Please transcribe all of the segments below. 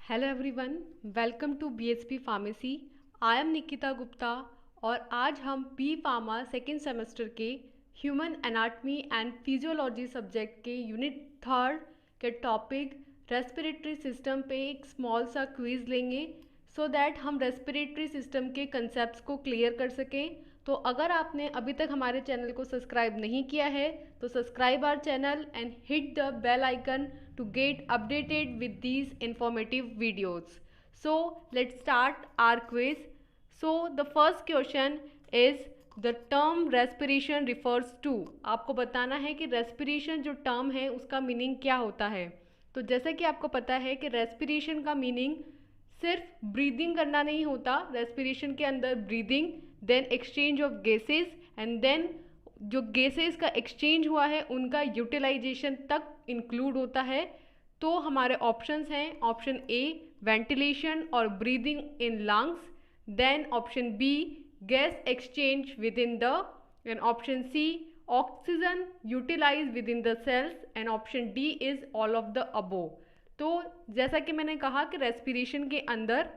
Hello everyone, welcome to BSP pharmacy. I am Nikita Gupta और आज हम बी फार्मा सेकेंड सेमेस्टर के human anatomy and physiology subject के unit third के topic respiratory system पे एक स्मॉल सा क्विज लेंगे सो दैट हम रेस्पिरेटरी सिस्टम के कंसेप्ट्स को क्लियर कर सकें। तो अगर आपने अभी तक हमारे चैनल को सब्सक्राइब नहीं किया है तो subscribe our channel and hit the bell icon to get updated with these informative videos. So let's start our quiz. So the first question is the term respiration refers to. आपको बताना है कि respiration जो term है उसका meaning क्या होता है। तो जैसा कि आपको पता है कि respiration का meaning सिर्फ ब्रीदिंग करना नहीं होता। रेस्पिरेशन के अंदर breathing, then exchange of gases and then जो गैसेस का एक्सचेंज हुआ है उनका यूटिलाइजेशन तक इंक्लूड होता है। तो हमारे ऑप्शंस हैं ऑप्शन ए वेंटिलेशन और breathing in lungs, then option B gas exchange within the, and option C oxygen utilize within the cells, and option D is all of the above. तो जैसा कि मैंने कहा कि respiration के अंदर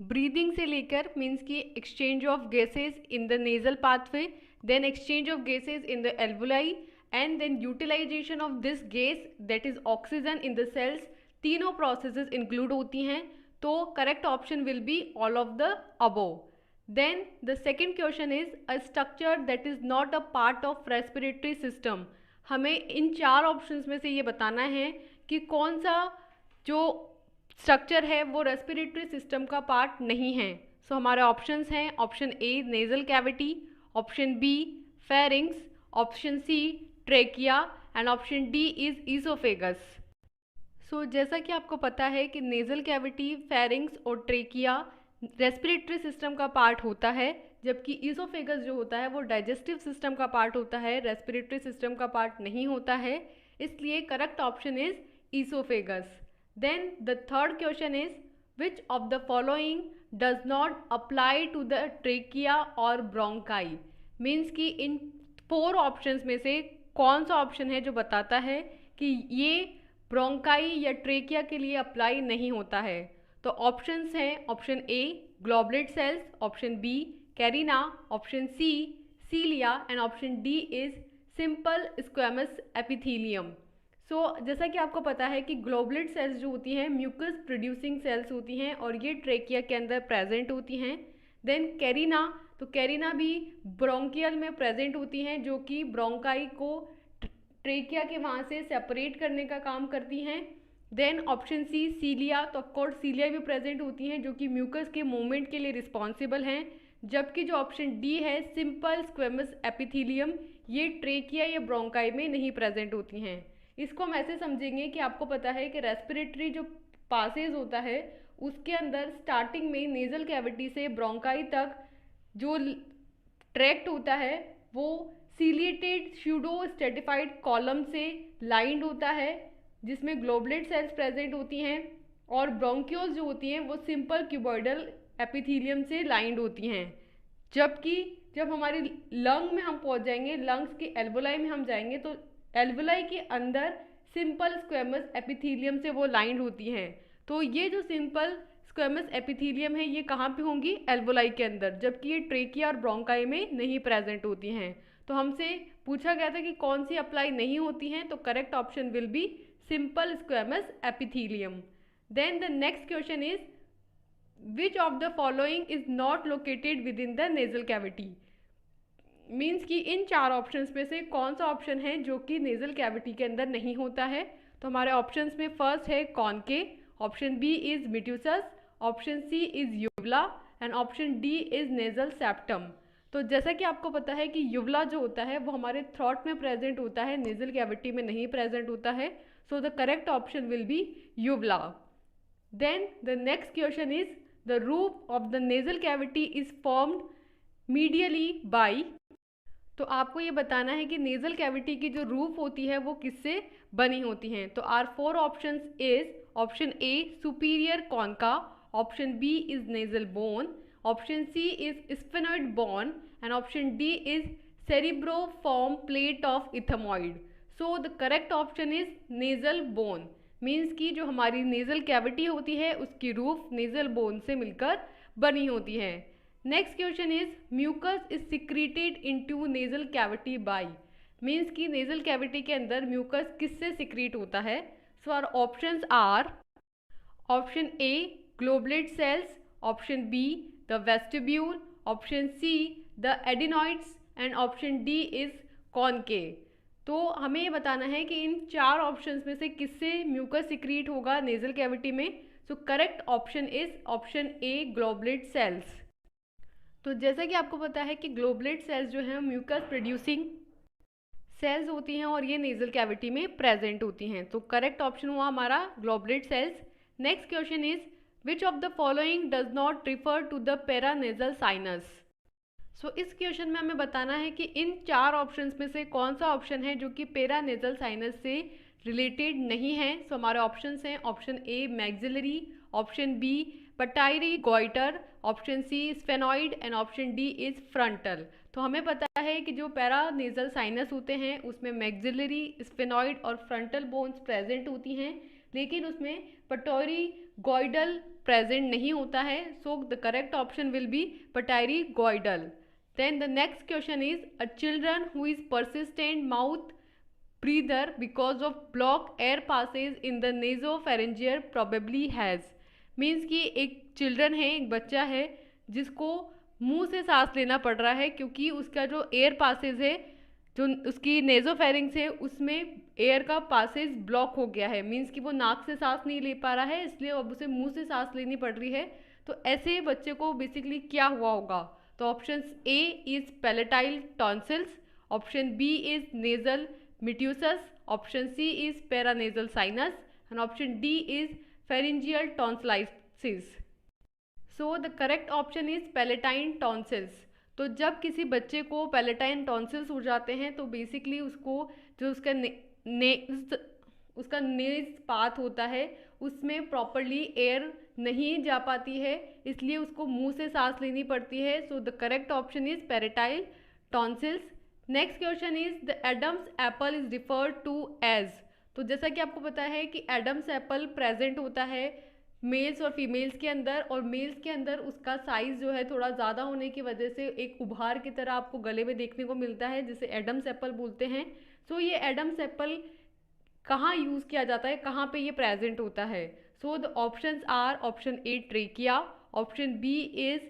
breathing से लेकर मीन्स की exchange of gases in the nasal pathway, then exchange of gases in the alveoli and then utilization of this gas that is oxygen in the cells, तीनों प्रोसेसेस इंक्लूड होती हैं। तो correct option will be all of the above. Then the second question is a structure that is not a part of respiratory system. हमें इन चार options में से ये बताना है कि कौन सा जो स्ट्रक्चर है वो रेस्पिरेटरी सिस्टम का पार्ट नहीं है। सो हमारे ऑप्शंस हैं option A nasal cavity, option B pharynx, option C trachea and option D is oesophagus. So जैसा कि आपको पता है कि नेजल कैविटी, फेरिंग्स और ट्रेकिया रेस्पिरेटरी सिस्टम का पार्ट होता है, जबकि ईसोफेगस जो होता है वो डाइजेस्टिव सिस्टम का पार्ट होता है, रेस्पिरेटरी सिस्टम का पार्ट नहीं होता है। इसलिए correct option is oesophagus. Then the third question is which of the following does not apply to the trachea or bronchi? Means कि इन फोर ऑप्शंस में से कौन सा ऑप्शन है जो बताता है कि ये ब्रोंकाई या ट्रेकिया के लिए अप्लाई नहीं होता है। तो ऑप्शंस हैं option A goblet cells, option B carina, option C cilia and option D is simple squamous epithelium. जैसा कि आपको पता है कि ग्लोबुलेट सेल्स जो होती हैं म्यूकस प्रोड्यूसिंग सेल्स होती हैं और ये ट्रेकिया के अंदर प्रेजेंट होती हैं। देन कैरिना, तो कैरिना भी ब्रोंकियल में प्रेजेंट होती हैं जो कि ब्रोंकाई को ट्रेकिया के वहाँ से सेपरेट करने का काम करती हैं। देन ऑप्शन सी सीलिया, तो ऑफकोर्स सीलिया भी प्रेजेंट होती हैं जो कि म्यूकस के मूवमेंट के लिए रिस्पॉन्सिबल हैं। जबकि जो ऑप्शन डी है सिंपल स्क्वेमस एपिथेलियम, ये ट्रेकिया या ब्रोंकाई में नहीं प्रेजेंट होती हैं। इसको हम ऐसे समझेंगे कि आपको पता है कि रेस्पिरेटरी जो पासेज होता है उसके अंदर स्टार्टिंग में नेजल कैविटी से ब्रोंकाई तक जो ट्रैक्ट होता है वो सीलिएटेड स्यूडो स्ट्रेटिफाइड कॉलम से लाइंड होता है जिसमें ग्लोबुलेट सेल्स प्रेजेंट होती हैं, और ब्रोंक्यूल्स जो होती हैं वो सिंपल क्यूबॉइडल एपिथेलियम से लाइंड होती हैं। जबकि जब हमारी लंग में हम पहुंच जाएंगे, लंग्स के एल्वुलाई में हम जाएंगे, तो एल्वुलाई के अंदर सिंपल स्क्वेमस एपिथेलियम से वो लाइंड होती हैं। तो ये जो सिंपल स्क्वेमस एपिथेलियम है ये कहाँ पे होंगी? एल्वुलाई के अंदर, जबकि ये ट्रेकिया और ब्रोंकाई में नहीं प्रेजेंट होती हैं। तो हमसे पूछा गया था कि कौन सी अप्लाई नहीं होती हैं, तो correct option will be simple squamous epithelium. Then the next question is which of the following is not located within the nasal cavity. Means कि इन चार ऑप्शंस में से कौन सा ऑप्शन है जो कि नेजल कैविटी के अंदर नहीं होता है। तो हमारे ऑप्शंस में फर्स्ट है conchae, option B is meatuses, option C is uvula and option D is nasal septum. तो जैसा कि आपको पता है कि यूवला जो होता है वो हमारे थ्रोट में प्रेजेंट होता है, नेजल कैविटी में नहीं प्रेजेंट होता है। So the correct option will be uvula. Then the next question is the roof of the nasal cavity is formed medially by. तो आपको ये बताना है कि नेजल कैविटी की जो रूफ होती है वो किससे बनी होती हैं। तो our four options is option A superior concha, option B is nasal bone, option C is sphenoid bone and option D is cribriform plate of ethmoid. So the correct option is nasal bone. Means कि जो हमारी nasal cavity होती है उसकी roof nasal bone से मिलकर बनी होती है। Next question is mucus is secreted into nasal cavity by, means कि नेज़ल कैविटी के अंदर म्यूकस किससे सिक्रीट होता है। So our options are option A goblet cells, option B the vestibule, option C the adenoids and option D is conchae. तो हमें ये बताना है कि इन चार ऑप्शंस में से किससे म्यूकस सिक्रीट होगा नेज़ल कैविटी में। So correct option is option A goblet cells. तो जैसा कि आपको पता है कि ग्लोबुलेट सेल्स जो हैं म्यूकस प्रोड्यूसिंग सेल्स होती हैं और ये नेज़ल कैविटी में प्रेजेंट होती हैं। तो करेक्ट ऑप्शन हुआ हमारा goblet cells. Next question is which of the following does not refer to the paranasal sinus. So इस क्वेश्चन में हमें बताना है कि इन चार ऑप्शंस में से कौन सा ऑप्शन है जो कि पैरानेज़ल साइनस से रिलेटेड नहीं है। सो हमारे ऑप्शंस हैं option A maxillary, option B pituitary goitre, option C sphenoid and option D is frontal. तो हमें पता है कि जो पैरानेज़ल साइनस होते हैं उसमें मैक्सिलरी, स्फेनॉइड और फ्रंटल बोन्स प्रेजेंट होती हैं, लेकिन उसमें पटायरी गोइडल प्रेजेंट नहीं होता है। So the correct option will be pituitary goitre. Then the next question is a children who is persistent mouth breather because of blocked air passage in the nasopharyngeal probably has, means कि एक children है, एक बच्चा है जिसको मुंह से सांस लेना पड़ रहा है क्योंकि उसका जो एयर पासेज है, जो उसकी नेजोफेरिंग्स है, उसमें एयर का पासेज ब्लॉक हो गया है। मीन्स कि वो नाक से सांस नहीं ले पा रहा है, इसलिए अब उसे मुंह से सांस लेनी पड़ रही है। तो ऐसे बच्चे को बेसिकली क्या हुआ होगा। तो option A is palatine tonsils, option B is nasal meatuses, option C is paranasal sinus and option D is pharyngeal tonsillitis. So the correct option is palatine tonsils. तो जब किसी बच्चे को पैलेटाइन टॉन्सिल्स हो जाते हैं तो बेसिकली उसको जो उसका नेज पाथ होता है उसमें प्रॉपरली एयर नहीं जा पाती है, इसलिए उसको मुंह से सांस लेनी पड़ती है। So the correct option is palatine tonsils. Next question is the Adam's apple is referred to as. तो जैसा कि आपको पता है कि एडम्स एप्पल प्रेजेंट होता है मेल्स और फीमेल्स के अंदर, और मेल्स के अंदर उसका साइज जो है थोड़ा ज़्यादा होने की वजह से एक उभार की तरह आपको गले में देखने को मिलता है, जिसे एडम्स एप्पल बोलते हैं। सो ये एडम्स एप्पल कहाँ यूज़ किया जाता है, कहाँ पे ये प्रेजेंट होता है। So the options are option A trachea, option B is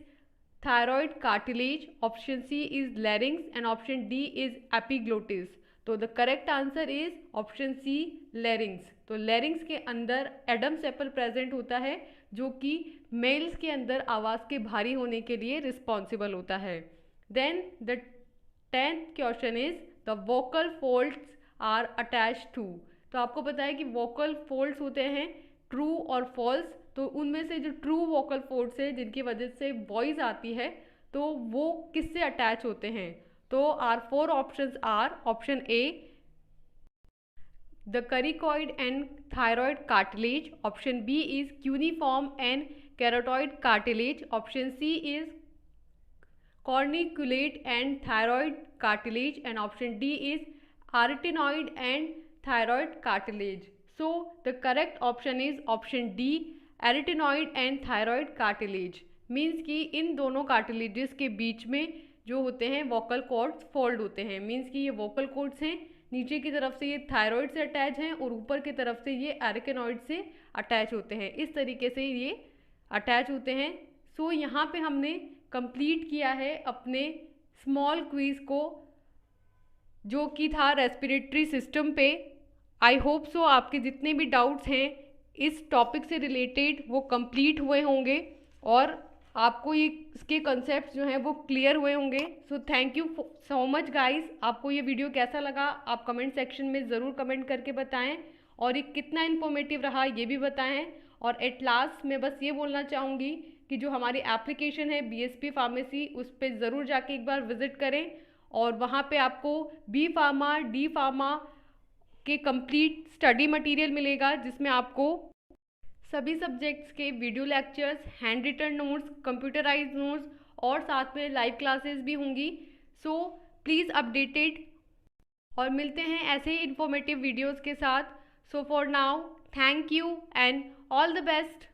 thyroid cartilage, option C is larynx and option D is epiglottis. तो the correct answer is option C larynx. तो लैरिंग्स के अंदर एडम्स एप्पल प्रेजेंट होता है जो कि mails के अंदर आवाज़ के भारी होने के लिए रिस्पॉन्सिबल होता है। Then the 10th question is the vocal folds are attach to. तो आपको पता है कि वोकल फोल्ड्स होते हैं ट्रू और फॉल्स, तो उनमें से जो ट्रू वोकल फोल्ड्स है जिनकी वजह से वॉइस आती है तो वो किससे अटैच होते हैं। तो our 4 options are option A the cricoid and thyroid cartilage, option B is cuneiform and carotid cartilage, option C is corniculate and thyroid cartilage and option D is arytenoid and thyroid cartilage. So the correct option is option D arytenoid and thyroid cartilage. Means कि इन दोनों cartilages के बीच में जो होते हैं vocal cords fold होते हैं। Means कि ये वोकल कॉर्ड्स हैं, नीचे की तरफ से ये थायराइड से अटैच हैं और ऊपर की तरफ से ये एरिकेनॉइड से अटैच होते हैं। इस तरीके से ये अटैच होते हैं। सो यहाँ पे हमने कंप्लीट किया है अपने स्मॉल क्विज को जो कि था रेस्पिरेटरी सिस्टम पे। आई होप सो आपके जितने भी डाउट्स हैं इस टॉपिक से रिलेटेड वो कंप्लीट हुए होंगे और आपको ये इसके कॉन्सेप्ट्स जो हैं वो क्लियर हुए होंगे। So thank you so much guys. आपको ये वीडियो कैसा लगा आप कमेंट सेक्शन में ज़रूर कमेंट करके बताएं और ये कितना इन्फॉर्मेटिव रहा ये भी बताएं। और एट लास्ट मैं बस ये बोलना चाहूँगी कि जो हमारी एप्लीकेशन है बीएसपी फार्मेसी उस पर ज़रूर जाके एक बार विज़िट करें और वहाँ पे आपको बी फार्मा डी फार्मा के कंप्लीट स्टडी मटेरियल मिलेगा जिसमें आपको सभी सब्जेक्ट्स के video lectures, handwritten notes, computerised notes और साथ में लाइव क्लासेस भी होंगी। सो प्लीज़ अपडेटेड और मिलते हैं ऐसे ही इन्फॉर्मेटिव वीडियोज़ के साथ। So for now Thank you and all the best.